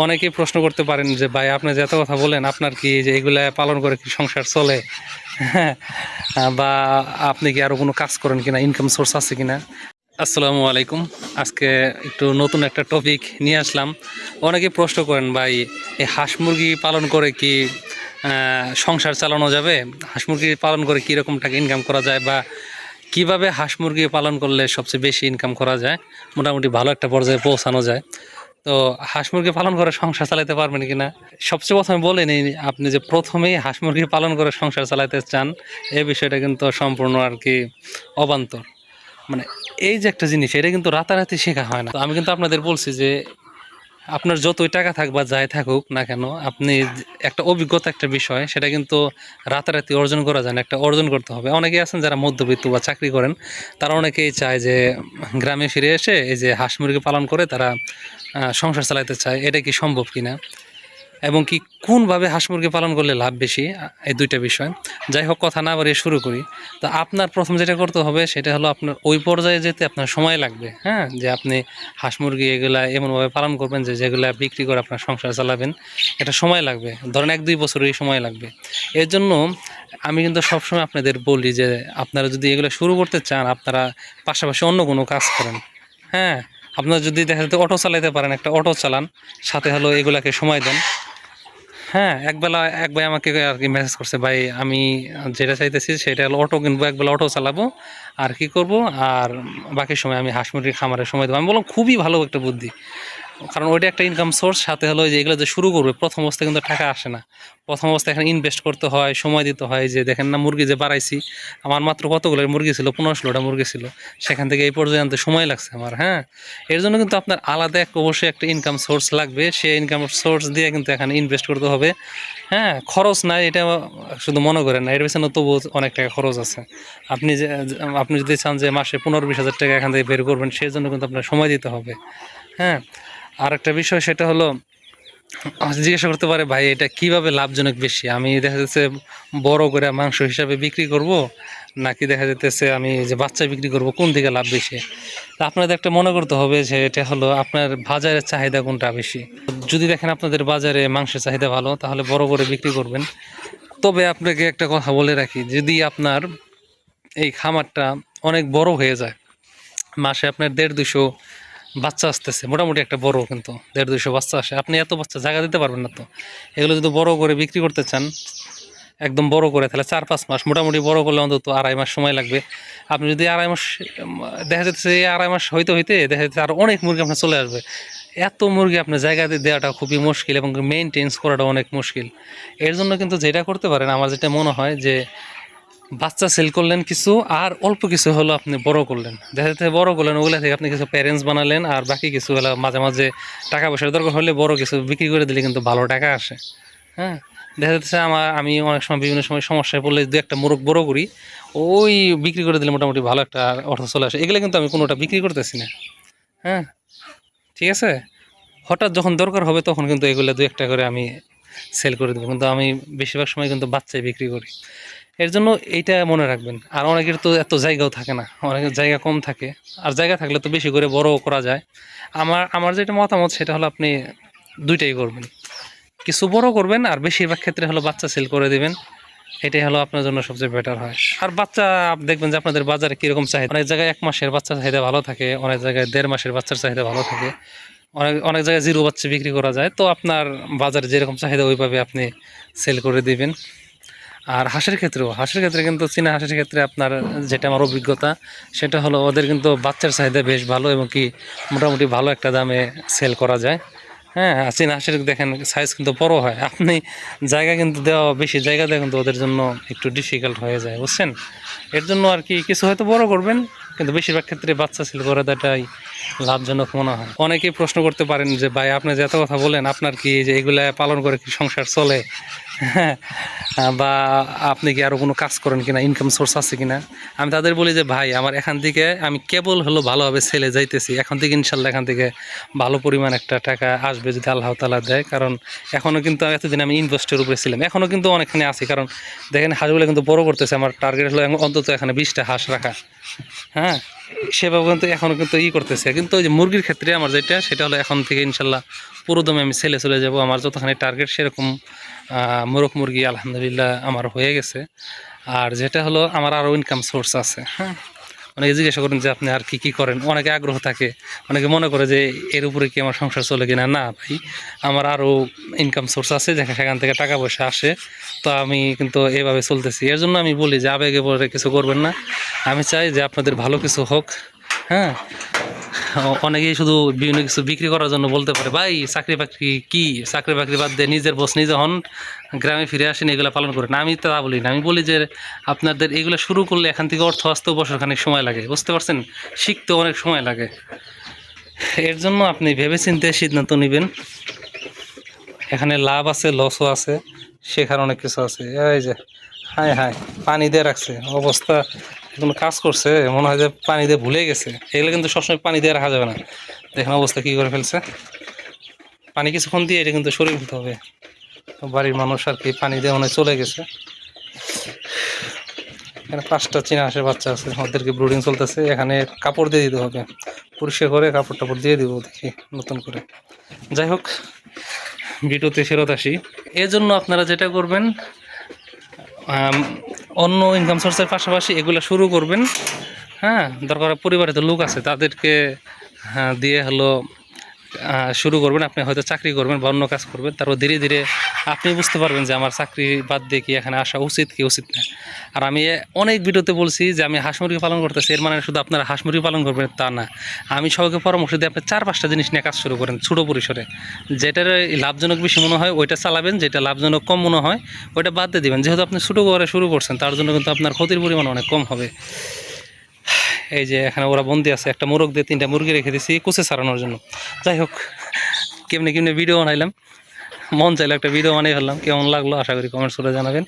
অনেকেই প্রশ্ন করতে পারেন যে ভাই আপনি যে এত কথা বলেন আপনার কি যে এগুলা পালন করে কি সংসার চলে? হ্যাঁ, বা আপনি কি আরো কোনো কাজ করেন কিনা, ইনকাম সোর্স আছে কিনা? আসসালামু আলাইকুম। আজকে একটু নতুন একটা টপিক নিয়ে আসলাম। অনেকেই প্রশ্ন করেন ভাই এই হাঁস মুরগি পালন করে কি সংসার চালানো যাবে? হাঁস মুরগি পালন করে কীরকম টাকা ইনকাম করা যায়, বা কিভাবে হাঁস মুরগি পালন করলে সবচেয়ে বেশি ইনকাম করা যায়, মোটামুটি ভালো একটা পর্যায়ে পৌঁছানো যায়? তো হাঁস মুরগি পালন করে সংসার চালাতে পারবেন কিনা, সবচেয়ে প্রথমে বলে নিই, আপনি যে প্রথমেই হাঁস মুরগি পালন করে সংসার চালাতে চান এই বিষয়টা কিন্তু সম্পূর্ণ আর কি অবান্তর। মানে এই যে একটা জিনিস, এটা কিন্তু রাতারাতি শেখা হয় না। তো আমি কিন্তু আপনাদের বলছি যে আপনার যতই টাকা থাক বা যাই থাকুক না কেন, আপনি একটা অভিজ্ঞতা একটা বিষয়, সেটা কিন্তু রাতারাতি অর্জন করা যায় না, একটা অর্জন করতে হবে। অনেকেই আছেন যারা মধ্যবিত্ত বা চাকরি করেন, তারা অনেকেই চায় যে গ্রামে ফিরে এসে এই যে হাঁস মুরগি পালন করে তারা সংসার চালাতে চায়। এটা কি সম্ভব কিনা, এবং কি কোনভাবে হাঁস মুরগি পালন করলে লাভ বেশি, এই দুইটা বিষয়। যাই হোক, কথা না বাড়িয়ে শুরু করি। তো আপনার প্রথম যেটা করতে হবে সেটা হলো আপনার ওই পর্যায়ে যেতে আপনার সময় লাগবে। হ্যাঁ, যে আপনি হাঁস মুরগি এগুলা এমনভাবে পালন করবেন যে যেগুলা বিক্রি করে আপনার সংসার চালাবেন, এটা সময় লাগবে, ধরেন 1-2 বছরই সময় লাগবে। এর জন্য আমি কিন্তু সবসময় আপনাদের বলি যে আপনারা যদি এগুলো শুরু করতে চান, আপনারা পাশাপাশি অন্য কোনো কাজ করেন। হ্যাঁ, আপনারা যদি দেখা যেতে অটো চালাতে পারেন, একটা অটো চালান, সাথে হলো এগুলাকে সময় দেন। হ্যাঁ, একবেলা এক ভাই আমাকে আর কি মেসেজ করছে, ভাই আমি যেটা চাইতেছি সেটা হলো অটো কিনবো, একবেলা অটো চালাবো, আর কি করব, আর বাকি সময় আমি হাঁস মুরগির খামারে সময় দেবো। আমি বললাম খুবই ভালো একটা বুদ্ধি, কারণ ওইটা একটা ইনকাম সোর্স। সাথে হলো যে এগুলো যে শুরু করবে, প্রথম অবস্থায় কিন্তু টাকা আসে না। প্রথম অবস্থায় এখানে ইনভেস্ট করতে হয়, সময় দিতে হয়। যে দেখেন না, মুরগি যে বাড়াইছি, আমার মাত্র কতগুলো মুরগি ছিল, 15-16টা মুরগি ছিল, সেখান থেকে এই পর্যায়ে আনতে সময় লাগছে আমার। হ্যাঁ, এর জন্য কিন্তু আপনার আলাদা অবশ্যই একটা ইনকাম সোর্স লাগবে। সেই ইনকাম সোর্স দিয়ে কিন্তু এখানে ইনভেস্ট করতে হবে। হ্যাঁ, খরচ নাই এটা শুধু মনে করেন না, এর পেছনে তবু অনেক টাকা খরচ আছে। আপনি যদি চান যে মাসে 15-20 হাজার টাকা এখান থেকে বের করবেন, সেই জন্য কিন্তু আপনার সময় দিতে হবে। হ্যাঁ, আর একটা বিষয় সেটা হলো, জিজ্ঞাসা করতে পারে ভাই এটা কিভাবে লাভজনক বেশি, আমি দেখা যাচ্ছে বড় করে মাংস হিসাবে বিক্রি করব, নাকি দেখা যাচ্ছে আমি যে বাচ্চা বিক্রি করব, কোন দিকে লাভ বেশি? তা আপনাদের একটা মনে করতে হবে যে এটা হলো আপনার বাজারের চাহিদা কোনটা বেশি। যদি দেখেন আপনাদের বাজারে মাংসের চাহিদা ভালো, তাহলে বড় করে বিক্রি করবেন। তবে আপনাকে একটা কথা বলে রাখি, যদি আপনার এই খামারটা অনেক বড় হয়ে যায়, মাসে আপনার 150-200 বাচ্চা আসতেছে, মোটামুটি একটা বড়, কিন্তু 150-200 বাচ্চা আসে, আপনি এত বাচ্চা জায়গা দিতে পারবেন না। তো এগুলো যদি বড় করে বিক্রি করতে চান, একদম বড় করে, তাহলে 4-5 মাস, মোটামুটি বড় করলে অন্তত 2.5 মাস সময় লাগবে। আপনি যদি 2.5 মাস, দেখা যাচ্ছে এই 2.5 মাস হইতে হইতে দেখা যাচ্ছে আরও অনেক মুরগি আপনার চলে আসবে। এত মুরগি আপনার জায়গাতে দেওয়াটা খুবই মুশকিল, এবং মেনটেন্স করাটা অনেক মুশকিল। এর জন্য কিন্তু যেটা করতে পারেন, আমার যেটা মনে হয় যে বাচ্চা সেল করলেন কিছু, আর অল্প কিছু হলো আপনি বড় করলেন, দেখা যাচ্ছে বড় করলেন, ওগুলা থেকে আপনি কিছু প্যারেন্টস বানালেন, আর বাকি কিছু হলো মাঝে মাঝে টাকা পয়সার দরকার হলে বড় কিছু বিক্রি করে দিলে কিন্তু ভালো টাকা আসে। হ্যাঁ, দেখা যাচ্ছে আমি অনেক সময় বিভিন্ন সময় সমস্যায় পড়লে দু একটা মোরগ বড় করি, ওই বিক্রি করে দিলে মোটামুটি ভালো একটা অর্থ চলে আসে। এগুলো কিন্তু আমি কোনোটা বিক্রি করতেছি না। হ্যাঁ, ঠিক আছে, হঠাৎ যখন দরকার হবে তখন কিন্তু এগুলো দু একটা করে আমি সেল করে দেবো, কিন্তু আমি বেশিরভাগ সময় কিন্তু বাচ্চাই বিক্রি করি। এর জন্য এইটা মনে রাখবেন। আর অনেকের তো এত জায়গাও থাকে না, অনেকের জায়গা কম থাকে, আর জায়গা থাকলে তো বেশি করে বড় করা যায়। আমার যেটা মতামত সেটা হলো আপনি দুইটাই করবেন, কিছু বড় করবেন, আর বেশিরভাগ ক্ষেত্রে হলো বাচ্চা সেল করে দিবেন। এটাই হলো আপনার জন্য সবচেয়ে বেটার হয়। আর বাচ্চা দেখবেন যে আপনাদের বাজারে কীরকম চাহিদা, অনেক জায়গায় 1 মাসের বাচ্চার চাহিদা ভালো থাকে, অনেক জায়গায় 1.5 মাসের বাচ্চার চাহিদা ভালো থাকে, অনেক অনেক জায়গায় জিরো বাচ্চা বিক্রি করা যায়। তো আপনার বাজারে যেরকম চাহিদা ওইভাবে আপনি সেল করে দিবেন। আর হাঁসের ক্ষেত্রে কিন্তু চীনা হাঁসের ক্ষেত্রে আপনার যেটা আমার অভিজ্ঞতা, সেটা হলো ওদের কিন্তু বাচ্চার চাহিদা বেশ ভালো, এবং কি মোটামুটি ভালো একটা দামে সেল করা যায়। হ্যাঁ, আর চীনা হাঁসের দেখেন সাইজ কিন্তু বড় হয়, আপনি জায়গা কিন্তু দেওয়া, বেশি জায়গা দেওয়া কিন্তু ওদের জন্য একটু ডিফিকাল্ট হয়ে যায়, বুঝছেন? এর জন্য আর কি কিছু হয়তো বড় করবেন, কিন্তু বেশিরভাগ ক্ষেত্রে বাচ্চা সেল করে দেওয়াটাই লাভজনক মনে হয়। অনেকেই প্রশ্ন করতে পারেন যে ভাই আপনি যে এত কথা বলেন আপনার কি যে এগুলা পালন করে কি সংসার চলে? হ্যাঁ, বা আপনি কি আরও কোনো কাজ করেন কিনা, ইনকাম সোর্স আছে কিনা? আমি তাদের বলি যে ভাই আমার এখান থেকে আমি কেবল হলো ভালোভাবে সেলে যাইতেছি, এখন থেকে ইনশাল্লাহ এখান থেকে ভালো পরিমাণ একটা টাকা আসবে যদি আল্লাহ তাআলা দেয়। কারণ এখনও কিন্তু এতদিন আমি ইনভেস্টের উপরে ছিলাম, এখনও কিন্তু অনেকখানি আছি। কারণ দেখেন হাঁসগুলো কিন্তু বড় করতেছে, আমার টার্গেট হলো অন্তত এখানে 20টা হাঁস রাখা। হ্যাঁ, সেভাবে কিন্তু এখনও কিন্তু করতেছে, কিন্তু ওই যে মুরগির ক্ষেত্রে আমার যেটা সেটা হলো এখন থেকে ইনশাল্লাহ পুরোদমে আমি ছেলে চলে যাব। আমার যতখানি টার্গেট সেরকম মোরগ মুরগি আলহামদুলিল্লাহ আমার হয়ে গেছে। আর যেটা হলো আমার আরও ইনকাম সোর্স আছে। হ্যাঁ, অনেকে জিজ্ঞাসা করেন যে আপনি আর কি কি করেন, অনেকে আগ্রহ থাকে, অনেকে মনে করে যে এর উপরে কি আমার সংসার চলে কিনা। না ভাই, আমার আরও ইনকাম সোর্স আছে সেখান থেকে টাকা পয়সা আসে। তো আমি কিন্তু এভাবে চলতেছি। এর জন্য আমি বলি যে আবেগে পরে কিছু করবেন না। আমি চাই যে আপনাদের ভালো কিছু হোক। হ্যাঁ, অনেকেই শুধু বিভিন্ন কিছু বিক্রি করার জন্য বলতে পারে ভাই চাকরি বাকরি কি, চাকরি বাকরি বাদ দিয়ে নিজের বস নিজে হন, গ্রামে ফিরে আসেন, এগুলো পালন করেন। আমি তা বলি না, আমি বলি যে আপনাদের এগুলো শুরু করলে এখান থেকে অর্থ আসতেও বছরখানেক সময় লাগে, বুঝতে পারছেন, শিখতেও অনেক সময় লাগে। এর জন্য আপনি ভেবেচিন্তে সিদ্ধান্ত নেবেন। এখানে লাভ আছে, লসও আছে, শেখার অনেক কিছু আছে। এই যে হায় হায় পানি দিয়ে রাখছে, অবস্থা কোনো কাজ করছে মনে হয় যে পানি দিয়ে ভুলে গেছে। এগুলো কিন্তু সবসময় পানি দিয়ে রাখা যাবে না। দেখেন অবস্থা কী করে ফেলছে। পানি কিছুক্ষণ দিয়ে এটা কিন্তু সরিয়ে ফেলতে হবে। বাড়ির মানুষ আর কি পানি দিয়ে মনে চলে গেছে। এখানে 5টা চীনা হাঁসের বাচ্চা আছে, ওদেরকে ব্রুডিং চলতেছে। এখানে কাপড় দিয়ে দিতে হবে, পরিষ্কার করে কাপড় টাপড় দিয়ে দিব দেখি নতুন করে। যাই হোক, ভিডিওতে ফেরত আসি। এর জন্য আপনারা যেটা করবেন, অন্য ইনকাম সোর্সের পাশাপাশি এগুলো শুরু করবেন। হ্যাঁ, দরকার পরিবারে তো লোক আছে, তাদেরকে দিয়ে হলো শুরু করবেন। আপনি হয়তো চাকরি করবেন বা অন্য কাজ করবেন, তারপর ধীরে ধীরে আপনি বুঝতে পারবেন যে আমার চাকরি বাদ দিয়ে কি এখানে আসা উচিত কি উচিত না। আর আমি অনেক ভিডিওতে বলছি যে আমি হাঁস মুরগি পালন করতেছি, এর মানে শুধু আপনারা হাঁস মুরগি পালন করবেন তা না। আমি সবাইকে পরামর্শ দিই আপনি 4-5টা জিনিস নিয়ে কাজ শুরু করেন ছোটো পরিসরে। যেটার লাভজনক বেশি মনে হয় ওইটা চালাবেন, যেটা লাভজনক কম মনে হয় ওইটা বাদ দিয়ে দেবেন। যেহেতু আপনি ছোটো করে শুরু করছেন, তার জন্য কিন্তু আপনার ক্ষতির পরিমাণ অনেক কম হবে। এই যে এখানে ওরা বন্দি আছে, একটা মোরগ দিয়ে 3টা মুরগি রেখে দিয়েছি কুচে ছাড়ানোর জন্য। যাই হোক, কেমনি কেমনি ভিডিও বানাইলাম, মন চাইলে একটা ভিডিও বানিয়ে ফেললাম। কেমন লাগলো আশা করি কমেন্টস করে জানাবেন।